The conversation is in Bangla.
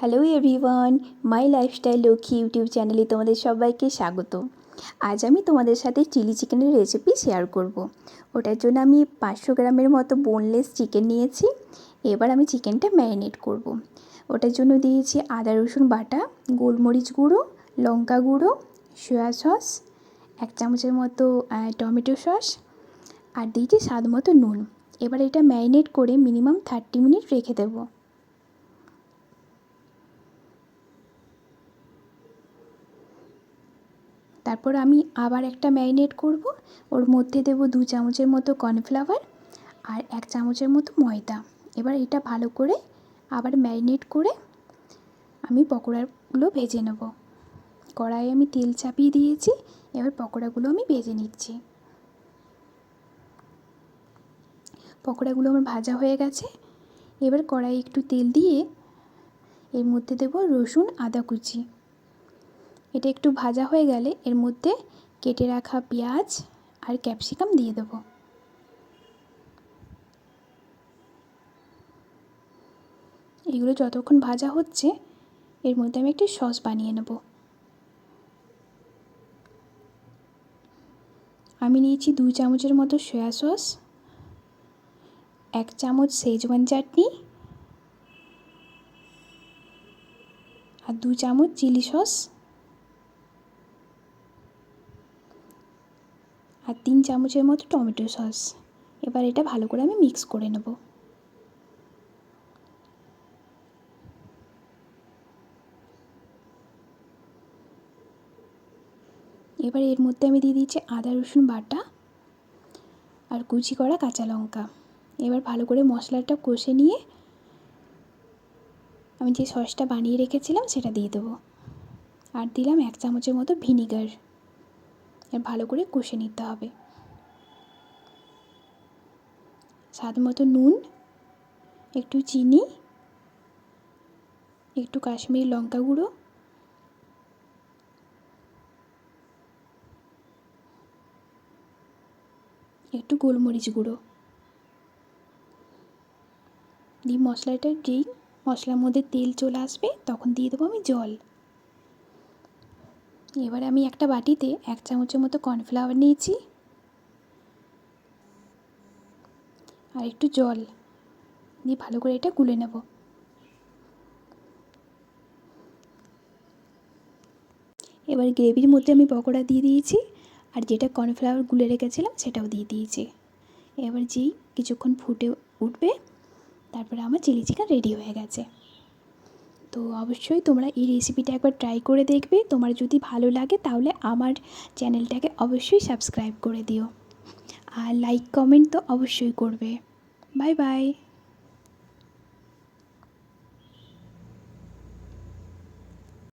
হ্যালো এভরিওয়ান, মাই লাইফস্টাইল লক্ষ্মী ইউটিউব চ্যানেলে তোমাদের সবাইকে স্বাগত। আজ আমি তোমাদের সাথে চিলি চিকেনের রেসিপি শেয়ার করব। ওটার জন্য আমি 500 গ্রামের মতো বোনলেস চিকেন নিয়েছি। এবার আমি চিকেনটা ম্যারিনেট করব। ওটার জন্য দিয়েছি আদা রসুন বাটা, গোলমরিচ গুঁড়ো, লঙ্কা গুঁড়ো, সয়া সস, 1 চামচের মতো টমেটো সস, আর দিয়েছি স্বাদ মতো নুন। এবার এটা ম্যারিনেট করে মিনিমাম 30 মিনিট রেখে দেবো। তারপর আমি আবার একটা ম্যারিনেট করব। ওর মধ্যে দেব 2 চামচের মতো কর্নফ্লাওয়ার আর 1 চামচের মতো ময়দা। এবার এটা ভালো করে আবার ম্যারিনেট করে আমি পকোড়াগুলো ভেজে নেব। কড়াইয়ে আমি তেল চাপিয়ে দিয়েছি, এবার পকোড়াগুলো আমি ভেজে নিচ্ছি। পকোড়াগুলো আমার ভাজা হয়ে গেছে। এবার কড়াইয়ে একটু তেল দিয়ে এর মধ্যে দেব রসুন আদা কুচি। এটা একটু ভাজা হয়ে গেলে এর মধ্যে কেটে রাখা পেঁয়াজ আর ক্যাপসিকাম দিয়ে দেব। এগুলো যতক্ষণ ভাজা হচ্ছে এর মধ্যে আমি একটি সস বানিয়ে নেব। আমি নিয়েছি 2 চামচের মতো সয়া সস, 1 চামচ শেজওয়ান চাটনি আর 2 চামচ চিলি সস আর 3 চামচের মতো টমেটো সস। এবার এটা ভালো করে আমি মিক্স করে নেব। এবার এর মধ্যে আমি দিয়ে দিচ্ছি আদা রসুন বাটা আর কুচি করা কাঁচা লঙ্কা। এবার ভালো করে মশলাটা কষে নিয়ে আমি যে সসটা বানিয়ে রেখেছিলাম সেটা দিয়ে দেবো। আর দিলাম 1 চামচের মতো ভিনিগার। এর ভালো করে কষে নিতে হবে। স্বাদ মতো নুন, একটু চিনি, একটু কাশ্মীরি লঙ্কা গুঁড়ো, একটু গোলমরিচ গুঁড়ো দিয়ে মশলাটা যেই মশলার মধ্যে তেল চলে আসবে তখন দিয়ে দেবো আমি জল। এবার আমি একটা বাটিতে 1 চামচের মতো কর্নফ্লাওয়ার নিয়েছি আর একটু জল দিয়ে ভালো করে এটা গুলে নেব। এবার গ্রেভির মধ্যে আমি পকোড়া দিয়ে দিয়েছি আর যেটা কর্নফ্লাওয়ার গুলে রেখেছিলাম সেটাও দিয়ে দিয়েছি। এবার যেই কিছুক্ষণ ফুটে উঠবে তারপরে আমার চিলি চিকেন রেডি হয়ে গেছে। তো অবশ্যই তোমরা এই রেসিপিটা একবার ট্রাই করে দেখবে। তোমার যদি ভালো লাগে তাহলে আমার চ্যানেলটাকে অবশ্যই সাবস্ক্রাইব করে দিও আর লাইক কমেন্ট তো অবশ্যই করবে। Bye bye.